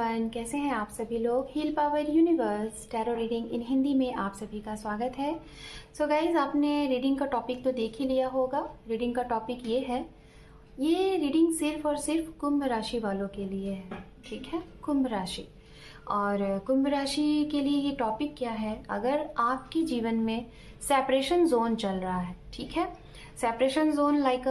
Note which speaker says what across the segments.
Speaker 1: Everyone, कैसे हैं आप सभी लोग। Heal power universe tarot reading in Hindi में आप सभी का स्वागत है। सो गाइज, आपने रीडिंग का टॉपिक तो देख ही लिया होगा। रीडिंग का टॉपिक ये है, ये रीडिंग सिर्फ और सिर्फ कुंभ राशि वालों के लिए है। ठीक है, कुंभ राशि। और कुंभ राशि के लिए ये टॉपिक क्या है, अगर आपके जीवन में सेपरेशन जोन चल रहा है। ठीक है, सेपरेशन जोन लाइक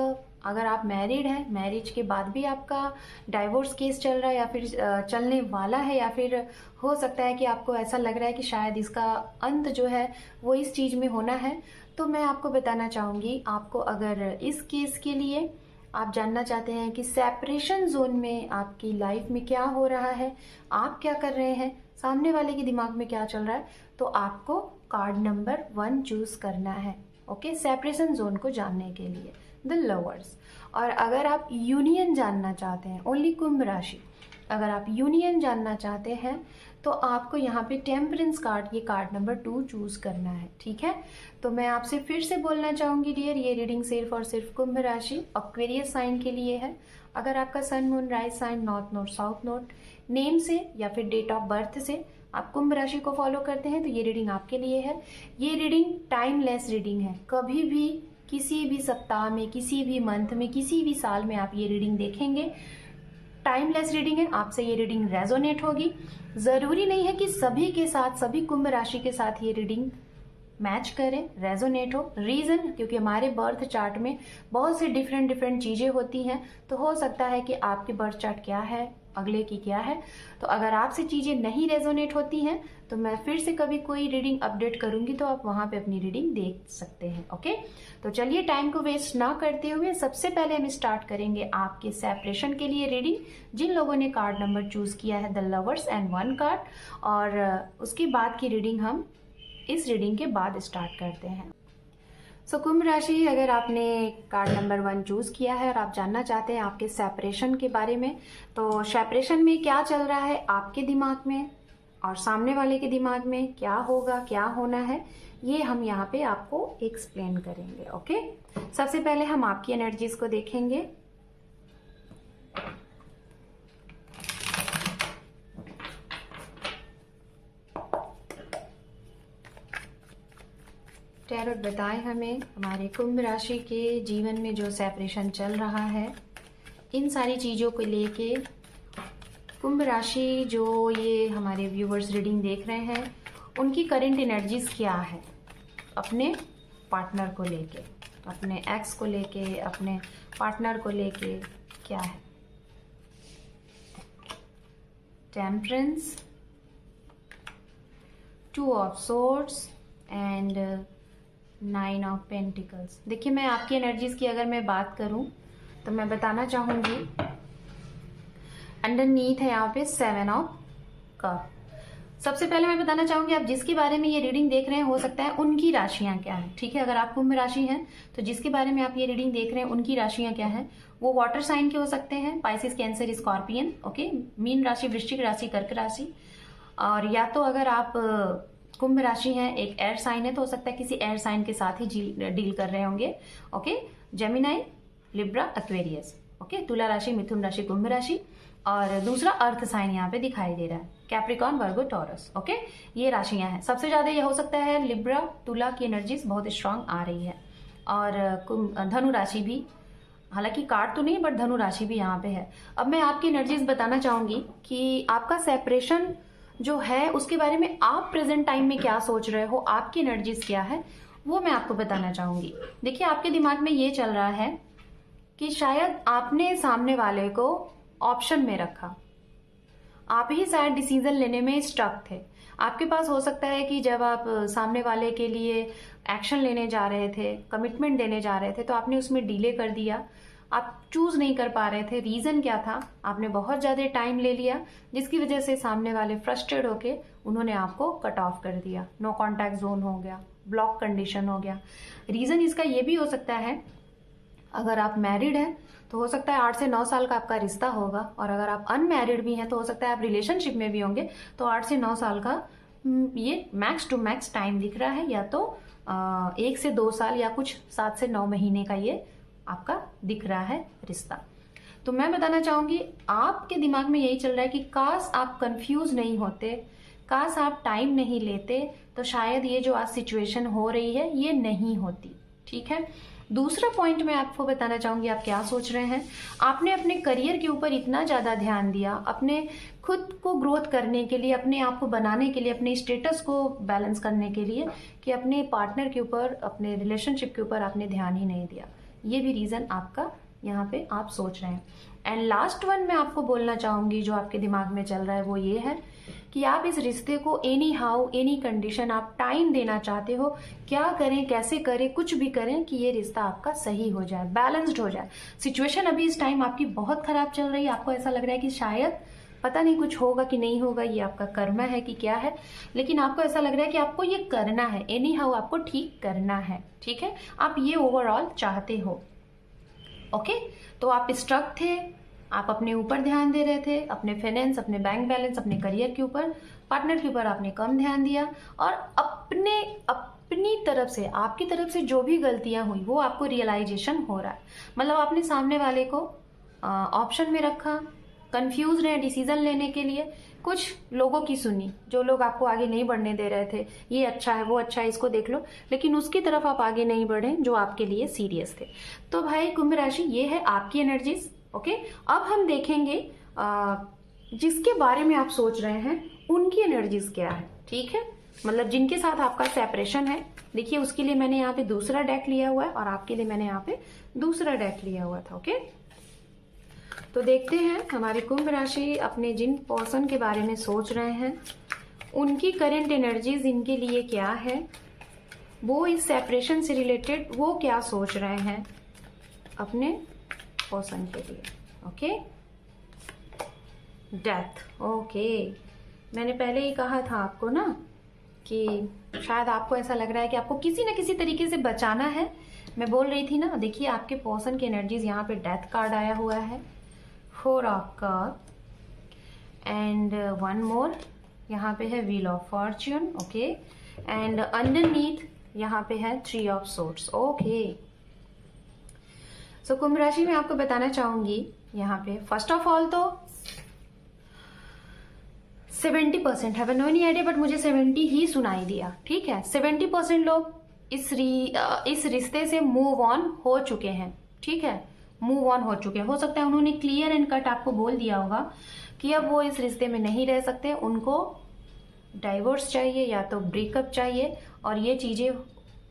Speaker 1: अगर आप मैरिड हैं, मैरिज के बाद भी आपका डाइवोर्स केस चल रहा है या फिर चलने वाला है, या फिर हो सकता है कि आपको ऐसा लग रहा है कि शायद इसका अंत जो है वो इस चीज़ में होना है, तो मैं आपको बताना चाहूँगी, आपको अगर इस केस के लिए आप जानना चाहते हैं कि सेपरेशन जोन में आपकी लाइफ में क्या हो रहा है, आप क्या कर रहे हैं, सामने वाले के दिमाग में क्या चल रहा है, तो आपको कार्ड नंबर 1 चूज करना है। ओके, सेपरेशन जोन को जानने के लिए द लवर्स। और अगर आप यूनियन जानना चाहते हैं, ओनली कुंभ राशि, अगर आप यूनियन जानना चाहते हैं तो आपको यहाँ पे टेम्परेंस कार्ड, ये कार्ड नंबर 2 चूज करना है। ठीक है, तो मैं आपसे फिर से बोलना चाहूंगी डियर, ये रीडिंग सिर्फ और सिर्फ कुंभ राशि एक्वेरियस साइन के लिए है। अगर आपका sun moon rise sign north node south node name से या फिर डेट ऑफ बर्थ से आप कुंभ राशि को फॉलो करते हैं तो ये रीडिंग आपके लिए है। ये रीडिंग टाइमलेस रीडिंग है, कभी भी किसी भी सप्ताह में, किसी भी मंथ में, किसी भी साल में आप ये रीडिंग देखेंगे, टाइमलेस रीडिंग है। आपसे ये रीडिंग रेजोनेट होगी। जरूरी नहीं है कि सभी के साथ, सभी कुंभ राशि के साथ ये रीडिंग मैच करें, रेजोनेट हो। रीजन, क्योंकि हमारे बर्थ चार्ट में बहुत सी डिफरेंट चीजें होती हैं, तो हो सकता है कि आपके बर्थ चार्ट क्या है, अगले की क्या है। तो अगर आपसे चीजें नहीं रेजोनेट होती हैं तो मैं फिर से कभी कोई रीडिंग अपडेट करूंगी तो आप वहां पे अपनी रीडिंग देख सकते हैं। ओके, तो चलिए टाइम को वेस्ट ना करते हुए सबसे पहले हम स्टार्ट करेंगे आपके सेपरेशन के लिए रीडिंग। जिन लोगों ने कार्ड नंबर चूज किया है द लवर्स एंड 1 कार्ड, और उसके बाद की रीडिंग हम इस रीडिंग के बाद स्टार्ट करते हैं। सो कुंभ राशि, अगर आपने कार्ड नंबर 1 चूज किया है और आप जानना चाहते हैं आपके सेपरेशन के बारे में, तो सेपरेशन में क्या चल रहा है आपके दिमाग में और सामने वाले के दिमाग में क्या होगा, क्या होना है, ये हम यहाँ पे आपको एक्सप्लेन करेंगे। ओके, सबसे पहले हम आपकी एनर्जीज को देखेंगे। टैरोट बताएं हमें हमारे कुंभ राशि के जीवन में जो सेपरेशन चल रहा है, इन सारी चीज़ों को लेके कुंभ राशि जो ये हमारे व्यूवर्स रीडिंग देख रहे हैं, उनकी करंट एनर्जीज क्या है अपने पार्टनर को लेके, अपने एक्स को लेके, अपने पार्टनर को लेके क्या है। Temperance, 2 of swords and 9 of pentacles. देखिए, मैं आपकी एनर्जीज की अगर मैं बात करूं तो मैं बताना चाहूंगी, अंडरनीथ है यहाँ पे 7 ऑफ कप। सबसे पहले मैं बताना चाहूंगी, आप जिसके बारे में ये रीडिंग देख रहे हैं, हो सकता है उनकी राशियां क्या है। ठीक है, अगर आप कुंभ राशि हैं तो जिसके बारे में आप ये रीडिंग देख रहे हैं उनकी राशियां क्या है, वो वाटर साइन के हो सकते हैं, Pisces, cancer, scorpion. Okay, mean राशि, वृश्चिक राशि, कर्क राशि। और या तो अगर आप कुंभ राशि हैं, एक एयर साइन है, तो हो सकता है किसी एयर साइन के साथ ही डील कर रहे होंगे। Okay, Gemini, Libra, Aquarius. Okay, तुला राशि, मिथुन राशि, कुंभ राशि। और दूसरा अर्थ साइन यहाँ पे दिखाई दे रहा है, कैप्रिकॉर्न, वर्गो, टॉरस। ओके, ये राशियां हैं। सबसे ज्यादा ये हो सकता है लिब्रा, तुला की एनर्जीज बहुत स्ट्रांग आ रही है। और धनु राशि भी, हालांकि कार्ड तो नहीं, बट धनु राशि भी यहाँ पे है। अब मैं आपकी एनर्जीज बताना चाहूंगी कि आपका सेपरेशन जो है उसके बारे में आप प्रेजेंट टाइम में क्या सोच रहे हो, आपकी एनर्जीज क्या है, वो मैं आपको बताना चाहूंगी। देखिए, आपके दिमाग में ये चल रहा है कि शायद आपने सामने वाले को ऑप्शन में रखा, आप ही शायद डिसीजन लेने में स्टक थे। आपके पास हो सकता है कि जब आप सामने वाले के लिए एक्शन लेने जा रहे थे, कमिटमेंट देने जा रहे थे, तो आपने उसमें डिले कर दिया, आप चूज नहीं कर पा रहे थे। रीजन क्या था, आपने बहुत ज्यादा टाइम ले लिया, जिसकी वजह से सामने वाले फ्रस्ट्रेट होके उन्होंने आपको कट ऑफ कर दिया, नो कॉन्टैक्ट जोन हो गया, ब्लॉक कंडीशन हो गया। रीजन इसका ये भी हो सकता है, अगर आप मैरिड हैं तो हो सकता है 8 से 9 साल का आपका रिश्ता होगा, और अगर आप अनमैरिड भी हैं तो हो सकता है आप रिलेशनशिप में भी होंगे, तो 8 से 9 साल का ये मैक्स टू मैक्स टाइम दिख रहा है, या तो 1 से 2 साल या कुछ 7 से 9 महीने का ये आपका दिख रहा है रिश्ता। तो मैं बताना चाहूंगी आपके दिमाग में यही चल रहा है कि काश आप कंफ्यूज नहीं होते, काश आप टाइम नहीं लेते, तो शायद ये जो आज सिचुएशन हो रही है ये नहीं होती। ठीक है। दूसरा पॉइंट मैं आपको बताना चाहूंगी, आप क्या सोच रहे हैं, आपने अपने करियर के ऊपर इतना ज्यादा ध्यान दिया, अपने खुद को ग्रोथ करने के लिए, अपने आप को बनाने के लिए, अपने स्टेटस को बैलेंस करने के लिए, कि अपने पार्टनर के ऊपर, अपने रिलेशनशिप के ऊपर आपने ध्यान ही नहीं दिया। ये भी रीजन आपका यहाँ पे आप सोच रहे हैं। एंड लास्ट वन मैं आपको बोलना चाहूंगी जो आपके दिमाग में चल रहा है वो ये है कि आप इस रिश्ते को एनी हाउ एनी कंडीशन आप टाइम देना चाहते हो, क्या करें कैसे करें, कुछ भी करें कि ये रिश्ता आपका सही हो जाए, बैलेंस्ड हो जाए। सिचुएशन अभी इस टाइम आपकी बहुत खराब चल रही है, आपको ऐसा लग रहा है कि शायद पता नहीं कुछ होगा कि नहीं होगा, ये आपका कर्म है कि क्या है, लेकिन आपको ऐसा लग रहा है कि आपको ये करना है, एनी हाउ आपको ठीक करना है। ठीक है, आप ये ओवरऑल चाहते हो। ओके, तो आप स्ट्रक थे, आप अपने ऊपर ध्यान दे रहे थे, अपने फाइनेंस, अपने बैंक बैलेंस, अपने करियर के ऊपर, पार्टनर के ऊपर आपने कम ध्यान दिया, और अपनी तरफ से, आपकी तरफ से जो भी गलतियां हुई वो आपको रियलाइजेशन हो रहा है। मतलब आपने सामने वाले को ऑप्शन में रखा, कंफ्यूज रहे डिसीजन लेने के लिए, कुछ लोगों की सुनी, जो लोग आपको आगे नहीं बढ़ने दे रहे थे, ये अच्छा है वो अच्छा है इसको देख लो, लेकिन उसकी तरफ आप आगे नहीं बढ़े जो आपके लिए सीरियस थे। तो भाई कुंभ राशि, ये है आपकी एनर्जीज। ओके, अब हम देखेंगे जिसके बारे में आप सोच रहे हैं उनकी एनर्जीज क्या है। ठीक है, मतलब जिनके साथ आपका सेपरेशन है। देखिए, उसके लिए मैंने यहाँ पे दूसरा डेक लिया हुआ है और आपके लिए मैंने यहाँ पे दूसरा डेक लिया हुआ था। ओके, तो देखते हैं हमारे कुंभ राशि अपने जिन पर्सन के बारे में सोच रहे हैं उनकी करंट एनर्जीज इनके लिए क्या है, वो इस सेपरेशन से रिलेटेड वो क्या सोच रहे हैं अपने पर्सन के लिए। Okay, death. ओके, मैंने पहले ही कहा था आपको ना कि शायद आपको ऐसा लग रहा है कि आपको किसी न किसी तरीके से बचाना है। मैं बोल रही थी ना, देखिए आपके पर्सन की एनर्जीज यहाँ पे डेथ कार्ड आया हुआ है, 4 ऑफ कप एंड 1 मोर यहाँ पे है wheel of Fortune. Okay, and underneath यहाँ पे है 3 ऑफ सोर्ड्स। ओके, सो कुंभ राशि में आपको बताना चाहूंगी यहाँ पे फर्स्ट ऑफ ऑल तो 70% है, नो एनी आइडिया, बट मुझे 70 ही सुनाई दिया। ठीक है, 70% लोग इस रिश्ते से मूव ऑन हो चुके हैं। ठीक है, मूव ऑन हो चुके हैं। हो सकता है उन्होंने क्लियर एंड कट आपको बोल दिया होगा कि अब वो इस रिश्ते में नहीं रह सकते, उनको डाइवोर्स चाहिए या तो ब्रेकअप चाहिए, और ये चीजें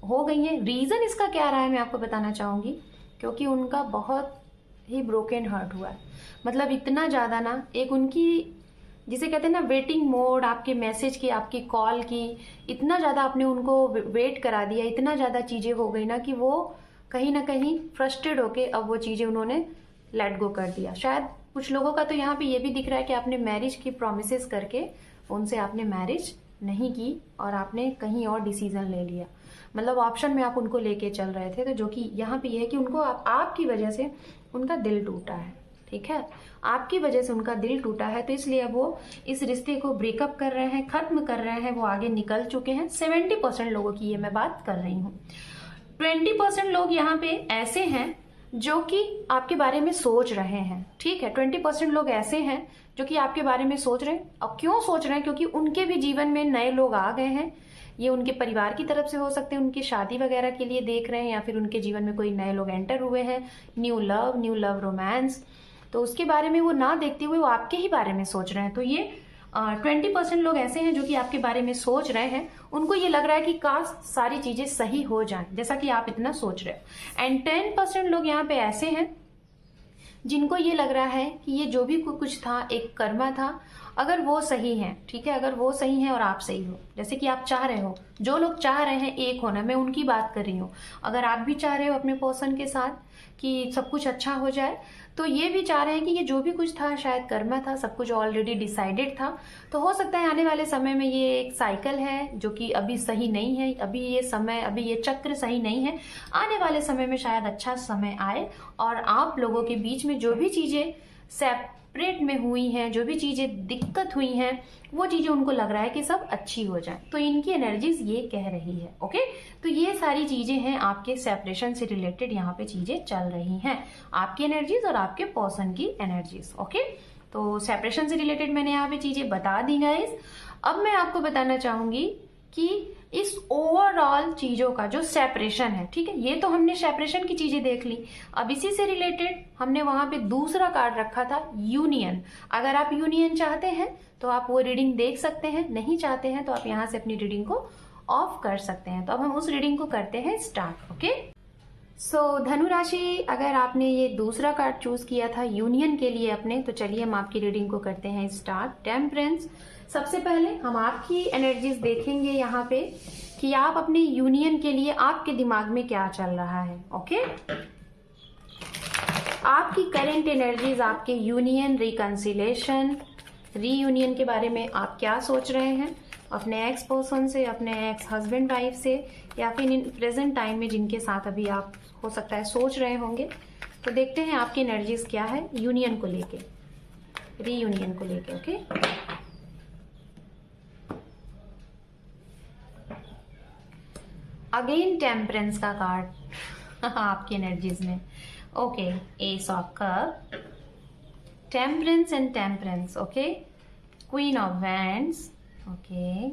Speaker 1: हो गई हैं। रीजन इसका क्या रहा है मैं आपको बताना चाहूंगी, क्योंकि उनका बहुत ही ब्रोकन हार्ट हुआ है। मतलब इतना ज्यादा ना, एक उनकी जिसे कहते हैं ना वेटिंग मोड, आपके मैसेज की, आपकी कॉल की, इतना ज्यादा आपने उनको वेट करा दिया, इतना ज्यादा चीजें हो गई ना कि वो कहीं ना कहीं फ्रस्ट्रेट होके अब वो चीजें उन्होंने लेट गो कर दिया। शायद कुछ लोगों का तो यहाँ पे ये भी दिख रहा है कि आपने मैरिज की प्रोमिसेस करके उनसे आपने मैरिज नहीं की और आपने कहीं और डिसीजन ले लिया। मतलब ऑप्शन में आप उनको लेके चल रहे थे, तो जो कि यहाँ पे ये है कि उनको आपकी वजह से उनका दिल टूटा है। ठीक है, आपकी वजह से उनका दिल टूटा है, तो इसलिए अब वो इस रिश्ते को ब्रेकअप कर रहे हैं, खत्म कर रहे हैं, वो आगे निकल चुके हैं। 70% लोगों की ये मैं बात कर रही हूँ। 20% लोग यहाँ पे ऐसे हैं जो कि आपके बारे में सोच रहे हैं। ठीक है, 20% लोग ऐसे हैं जो कि आपके बारे में सोच रहे हैं। अब क्यों सोच रहे हैं? क्योंकि उनके भी जीवन में नए लोग आ गए हैं। ये उनके परिवार की तरफ से हो सकते हैं, उनकी शादी वगैरह के लिए देख रहे हैं, या फिर उनके जीवन में कोई नए लोग एंटर हुए हैं, न्यू लव रोमांस। तो उसके बारे में वो ना देखते हुए वो आपके ही बारे में सोच रहे हैं। तो ये 20% लोग ऐसे हैं जो कि आपके बारे में सोच रहे हैं। उनको ये लग रहा है कि काश सारी चीजें सही हो जाएं जैसा कि आप इतना सोच रहे हो। एंड 10% लोग यहाँ पे ऐसे हैं जिनको ये लग रहा है कि ये जो भी कुछ था एक कर्मा था, अगर वो सही है, ठीक है, अगर वो सही है और आप सही हो, जैसे कि आप चाह रहे हो, जो लोग चाह रहे हैं एक होना, मैं उनकी बात कर रही हूँ। अगर आप भी चाह रहे हो अपने पर्सन के साथ कि सब कुछ अच्छा हो जाए, तो ये भी चाह रहे हैं कि ये जो भी कुछ था शायद कर्मा था, सब कुछ ऑलरेडी डिसाइडेड था। तो हो सकता है आने वाले समय में ये एक साइकिल है जो कि अभी सही नहीं है, अभी ये समय, अभी ये चक्र सही नहीं है। आने वाले समय में शायद अच्छा समय आए और आप लोगों के बीच में जो भी चीजें सेपरेट में हुई हैं, जो भी चीजें दिक्कत हुई हैं, वो चीजें उनको लग रहा है कि सब अच्छी हो जाए, तो इनकी एनर्जीज ये कह रही है। ओके, तो ये सारी चीजें हैं आपके सेपरेशन से रिलेटेड, यहाँ पे चीजें चल रही हैं, आपकी एनर्जीज और आपके पर्सन की एनर्जीज। ओके, तो सेपरेशन से रिलेटेड मैंने यहाँ पे चीजें बता दी गाइस। अब मैं आपको बताना चाहूंगी कि इस ओवरऑल चीजों का जो सेपरेशन है, ठीक है, ये तो हमने सेपरेशन की चीजें देख ली। अब इसी से रिलेटेड हमने वहां पे दूसरा कार्ड रखा था, यूनियन। अगर आप यूनियन चाहते हैं तो आप वो रीडिंग देख सकते हैं, नहीं चाहते हैं तो आप यहाँ से अपनी रीडिंग को ऑफ कर सकते हैं। तो अब हम उस रीडिंग को करते हैं स्टार्ट। ओके, सो धनु राशि, अगर आपने ये दूसरा कार्ड चूज किया था यूनियन के लिए अपने, तो चलिए हम आपकी रीडिंग को करते हैं स्टार्ट। टेम्परेंस, सबसे पहले हम आपकी एनर्जीज देखेंगे यहाँ पे कि आप अपने यूनियन के लिए आपके दिमाग में क्या चल रहा है। ओके, आपकी करंट एनर्जीज, आपके यूनियन, रिकंसिलेशन, रीयूनियन के बारे में आप क्या सोच रहे हैं अपने एक्स पर्सन से, अपने एक्स हस्बैंड वाइफ से, या फिर प्रेजेंट टाइम में जिनके साथ अभी आप हो सकता है सोच रहे होंगे। तो देखते हैं आपकी एनर्जीज क्या है यूनियन को लेके, रीयूनियन को लेके। ओके, अगेन टेम्परेंस का कार्ड आपकी एनर्जीज में। Okay, S of cup, temperance and temperance. Okay, queen of wands, okay,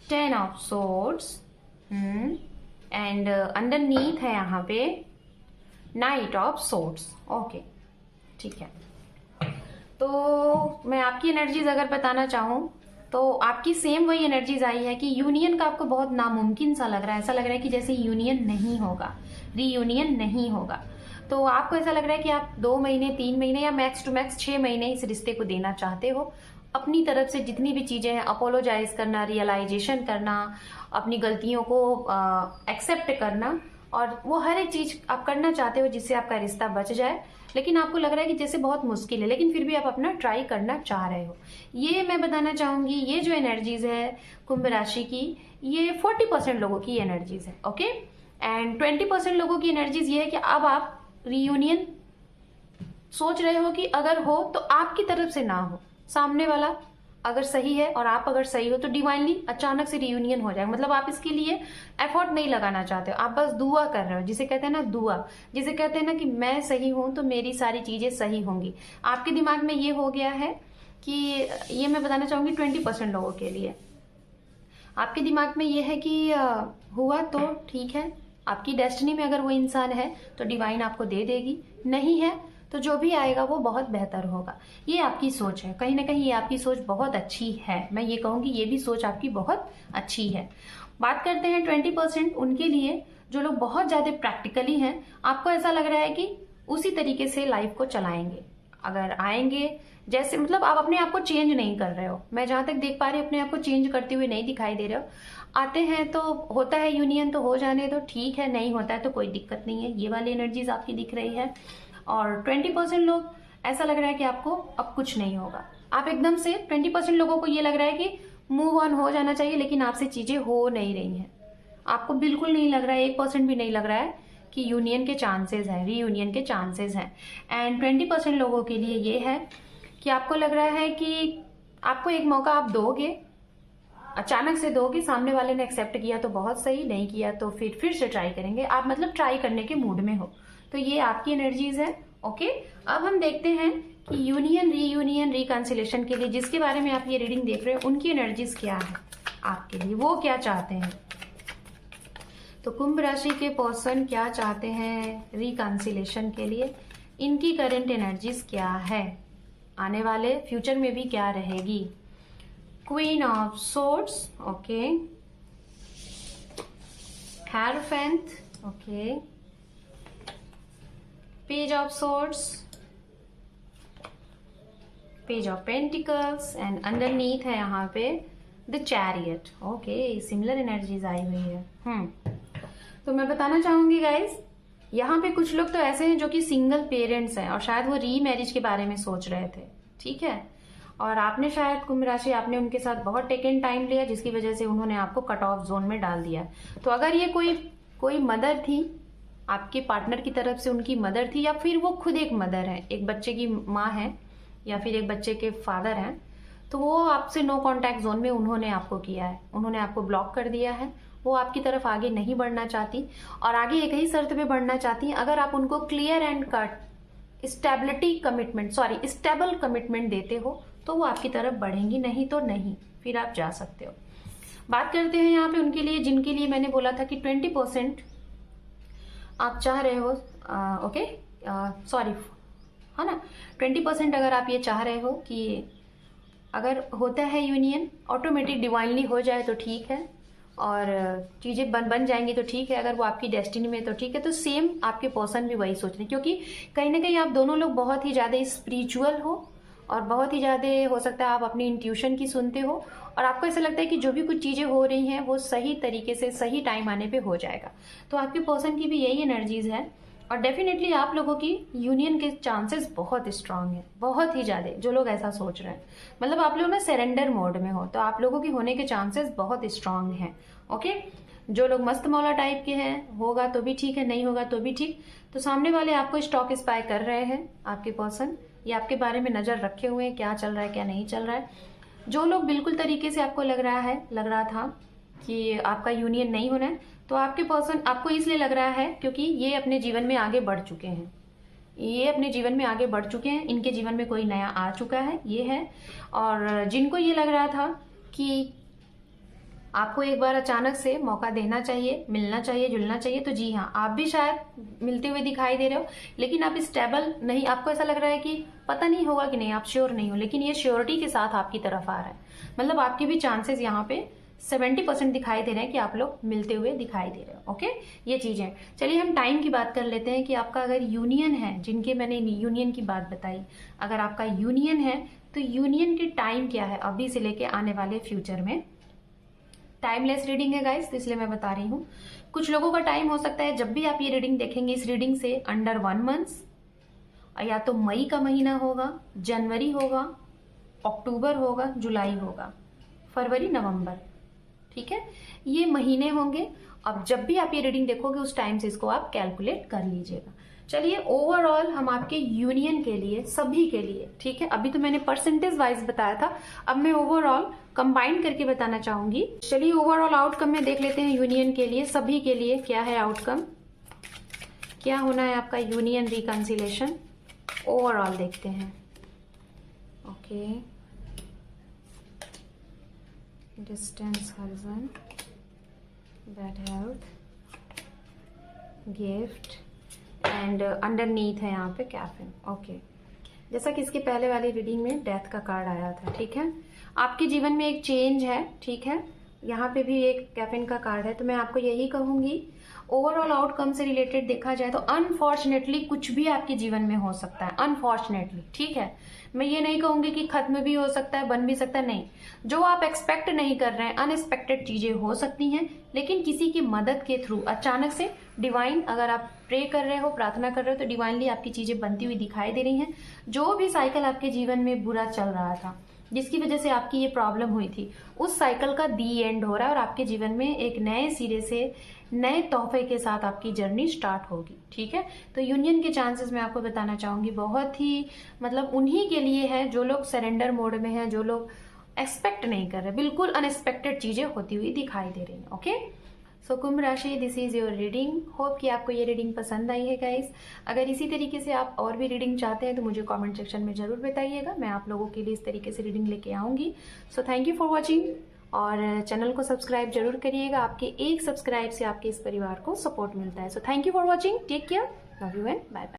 Speaker 1: ten of swords, and underneath है यहाँ पे नाइट ऑफ सोर्ड्स। ओके, ठीक है। तो मैं आपकी एनर्जीज अगर बताना चाहूं तो आपकी सेम वही एनर्जीज आई है कि यूनियन का आपको बहुत नामुमकिन सा लग रहा है, ऐसा लग रहा है कि जैसे यूनियन नहीं होगा, रीयूनियन नहीं होगा। तो आपको ऐसा लग रहा है कि आप 2 महीने, 3 महीने या मैक्स टू मैक्स 6 महीने इस रिश्ते को देना चाहते हो। अपनी तरफ से जितनी भी चीजें हैं, अपोलोजाइज करना, रियलाइजेशन करना, अपनी गलतियों को एक्सेप्ट करना, और वो हर एक चीज आप करना चाहते हो जिससे आपका रिश्ता बच जाए। लेकिन आपको लग रहा है कि जैसे बहुत मुश्किल है, लेकिन फिर भी आप अपना ट्राई करना चाह रहे हो। ये मैं बताना चाहूंगी, ये जो एनर्जीज है कुंभ राशि की, ये 40% लोगों की एनर्जीज है। ओके, एंड 20% लोगों की एनर्जीज ये है कि अब आप रीयूनियन सोच रहे हो कि अगर हो तो आपकी तरफ से ना हो, सामने वाला अगर सही है और आप अगर सही हो तो डिवाइनली अचानक से रियूनियन हो जाएगा। मतलब आप इसके लिए एफर्ट नहीं लगाना चाहते हो, आप बस दुआ कर रहे हो, जिसे कहते हैं ना दुआ, जिसे कहते हैं ना कि मैं सही हूं तो मेरी सारी चीजें सही होंगी। आपके दिमाग में ये हो गया है कि ये मैं बताना चाहूंगी 20% लोगों के लिए आपके दिमाग में ये है कि हुआ तो ठीक है, आपकी डेस्टिनी में अगर वो इंसान है तो डिवाइन आपको दे देगी, नहीं है तो जो भी आएगा वो बहुत बेहतर होगा। ये आपकी सोच है, कहीं ना कहीं ये आपकी सोच बहुत अच्छी है। मैं ये कहूंगी ये भी सोच आपकी बहुत अच्छी है। बात करते हैं 20% उनके लिए जो लोग बहुत ज्यादा प्रैक्टिकली हैं। आपको ऐसा लग रहा है कि उसी तरीके से लाइफ को चलाएंगे, अगर आएंगे जैसे, मतलब आप अपने आप को चेंज नहीं कर रहे हो। मैं जहां तक देख पा रही हूँ अपने आप को चेंज करते हुए नहीं दिखाई दे रहे हो। आते हैं तो होता है यूनियन तो हो जाने तो ठीक है, नहीं होता है तो कोई दिक्कत नहीं है, ये वाली एनर्जीज आपकी दिख रही है। और 20% लोग ऐसा लग रहा है कि आपको अब कुछ नहीं होगा। आप एकदम से 20% लोगों को ये लग रहा है कि मूव ऑन हो जाना चाहिए, लेकिन आपसे चीजें हो नहीं रही हैं। आपको बिल्कुल नहीं लग रहा है, 1% भी नहीं लग रहा है कि यूनियन के चांसेस हैं, रीयूनियन के चांसेस हैं। एंड 20% लोगों के लिए ये है कि आपको लग रहा है कि आपको एक मौका आप दोगे, अचानक से दोगे, सामने वाले ने एक्सेप्ट किया तो बहुत सही, नहीं किया तो फिर से ट्राई करेंगे। आप मतलब ट्राई करने के मूड में हो, तो ये आपकी एनर्जीज है। ओके, अब हम देखते हैं कि यूनियन, रीयूनियन, रिकंसिलेशन के लिए जिसके बारे में आप ये रीडिंग देख रहे हो उनकी एनर्जीज क्या है आपके लिए, वो क्या चाहते हैं। तो कुंभ राशि के पर्सन क्या चाहते हैं रिकंसिलेशन के लिए, इनकी करंट एनर्जीज क्या है, आने वाले फ्यूचर में भी क्या रहेगी। Queen of swords, okay, hierophant, okay, page of swords, page of pentacles, and underneath है यहाँ पे the chariot. Okay, similar energies आई हुई है। तो मैं बताना चाहूंगी गाइज, यहाँ पे कुछ लोग तो ऐसे हैं जो कि सिंगल पेरेंट्स हैं और शायद वो री मैरिज के बारे में सोच रहे थे, ठीक है। और आपने शायद कुंभ राशि, आपने उनके साथ बहुत टेकन टाइम लिया जिसकी वजह से उन्होंने आपको कट ऑफ जोन में डाल दिया। तो अगर ये कोई मदर थी आपके पार्टनर की तरफ से उनकी मदर थी, या फिर वो खुद एक मदर है, एक बच्चे की माँ है, या फिर एक बच्चे के फादर हैं, तो वो आपसे नो कांटेक्ट जोन में उन्होंने आपको किया है, उन्होंने आपको ब्लॉक कर दिया है। वो आपकी तरफ आगे नहीं बढ़ना चाहती, और आगे एक ही शर्त पे बढ़ना चाहती हैं, अगर आप उनको clear and cut stable commitment देते हो तो वो आपकी तरफ बढ़ेंगी, नहीं तो नहीं, फिर आप जा सकते हो। बात करते हैं यहाँ पे उनके लिए जिनके लिए मैंने बोला था कि 20% आप चाह रहे हो, ओके सॉरी, है ना, 20% अगर आप ये चाह रहे हो कि अगर होता है यूनियन ऑटोमेटिक डिवाइनली हो जाए तो ठीक है, और चीज़ें बन जाएंगी तो ठीक है, अगर वो आपकी डेस्टिनी में तो ठीक है। तो सेम आपके पर्सन भी वही सोच रहे हैं, क्योंकि कहीं ना कहीं आप दोनों लोग बहुत ही ज़्यादा स्पिरिचुअल हो, और बहुत ही ज़्यादा हो सकता है आप अपनी इंट्यूशन की सुनते हो, और आपको ऐसा लगता है कि जो भी कुछ चीज़ें हो रही हैं वो सही तरीके से सही टाइम आने पे हो जाएगा। तो आपके पर्सन की भी यही एनर्जीज है, और डेफिनेटली आप लोगों की यूनियन के चांसेस बहुत स्ट्रांग है, बहुत ही ज़्यादा, जो लोग ऐसा सोच रहे हैं। मतलब आप लोग ना सरेंडर मोड में हो, तो आप लोगों की होने के चांसेस बहुत स्ट्रांग हैं। ओके, जो लोग मस्त मौला टाइप के हैं, होगा तो भी ठीक है, नहीं होगा तो भी ठीक। तो सामने वाले आपको स्टॉक स्पाई कर रहे हैं, आपके पर्सन ये आपके बारे में नज़र रखे हुए हैं, क्या चल रहा है क्या नहीं चल रहा है। जो लोग बिल्कुल तरीके से आपको लग रहा था कि आपका यूनियन नहीं होना है, तो आपके पर्सन आपको इसलिए लग रहा है क्योंकि ये अपने जीवन में आगे बढ़ चुके हैं, ये अपने जीवन में आगे बढ़ चुके हैं, इनके जीवन में कोई नया आ चुका है, ये है। और जिनको ये लग रहा था कि आपको एक बार अचानक से मौका देना चाहिए, मिलना चाहिए, जुलना चाहिए, तो जी हाँ, आप भी शायद मिलते हुए दिखाई दे रहे हो, लेकिन आप स्टेबल नहीं, आपको ऐसा लग रहा है कि पता नहीं होगा कि नहीं, आप श्योर नहीं हो, लेकिन ये श्योरिटी के साथ आपकी तरफ आ रहा है। मतलब आपके भी चांसेस यहाँ पे 70% दिखाई दे रहे हैं कि आप लोग मिलते हुए दिखाई दे रहे हो। ओके, ये चीजें। चलिए हम टाइम की बात कर लेते हैं कि आपका अगर यूनियन है, जिनके मैंने यूनियन की बात बताई, अगर आपका यूनियन है तो यूनियन के टाइम क्या है अभी से लेके आने वाले फ्यूचर में। टाइमलेस रीडिंग है गाइस, तो इसलिए मैं बता रही हूँ। कुछ लोगों का टाइम हो सकता है जब भी आप ये रीडिंग देखेंगे, इस रीडिंग से अंडर 1 मंथ्स, या तो मई का महीना होगा, जनवरी होगा, अक्टूबर होगा, जुलाई होगा, फरवरी, नवंबर, ठीक है, ये महीने होंगे। अब जब भी आप ये रीडिंग देखोगे उस टाइम से इसको आप कैलकुलेट कर लीजिएगा। चलिए ओवरऑल हम आपके यूनियन के लिए, सभी के लिए, ठीक है, अभी तो मैंने परसेंटेज वाइज बताया था, अब मैं ओवरऑल कंबाइन करके बताना चाहूंगी। चलिए ओवरऑल आउटकम में देख लेते हैं यूनियन के लिए, सभी के लिए क्या है आउटकम, क्या होना है आपका यूनियन रिकंसिलेशन, ओवरऑल देखते हैं। Okay, distance, husband, bad health, gift, and underneath है यहाँ पे कैफिन। ओके, जैसा कि इसके पहले वाली रीडिंग में डेथ का कार्ड आया था, ठीक है, आपके जीवन में एक चेंज है, ठीक है, यहाँ पे भी एक कैफिन का कार्ड है। तो मैं आपको यही कहूंगी, ओवरऑल आउटकम से रिलेटेड देखा जाए तो अनफॉर्चुनेटली कुछ भी आपके जीवन में हो सकता है, अनफॉर्चुनेटली, ठीक है। मैं ये नहीं कहूंगी कि खत्म भी हो सकता है, बन भी सकता है, नहीं, जो आप एक्सपेक्ट नहीं कर रहे हैं, अनएक्सपेक्टेड चीजें हो सकती हैं, लेकिन किसी की मदद के थ्रू अचानक से डिवाइन, अगर आप प्रे कर रहे हो, प्रार्थना कर रहे हो, तो डिवाइनली आपकी चीजें बनती हुई दिखाई दे रही हैं। जो भी साइकिल आपके जीवन में बुरा चल रहा था, जिसकी वजह से आपकी ये प्रॉब्लम हुई थी, उस साइकिल का दी एंड हो रहा है, और आपके जीवन में एक नए सिरे से नए तोहफे के साथ आपकी जर्नी स्टार्ट होगी, ठीक है। तो यूनियन के चांसेस मैं आपको बताना चाहूंगी बहुत ही, मतलब उन्हीं के लिए है जो लोग सरेंडर मोड में हैं, जो लोग एक्सपेक्ट नहीं कर रहे, बिल्कुल अनएक्सपेक्टेड चीजें होती हुई दिखाई दे रही हैं। ओके, सो कुंभ राशि, this is your reading. Hope कि आपको ये रीडिंग पसंद आई है गाइस। अगर इसी तरीके से आप और भी रीडिंग चाहते हैं तो मुझे कमेंट सेक्शन में जरूर बताइएगा, मैं आप लोगों के लिए इस तरीके से रीडिंग लेके आऊंगी। सो थैंक यू फॉर वॉचिंग, और चैनल को सब्सक्राइब जरूर करिएगा, आपके एक सब्सक्राइब से आपके इस परिवार को सपोर्ट मिलता है। So thank you for watching, take care, love you and bye bye.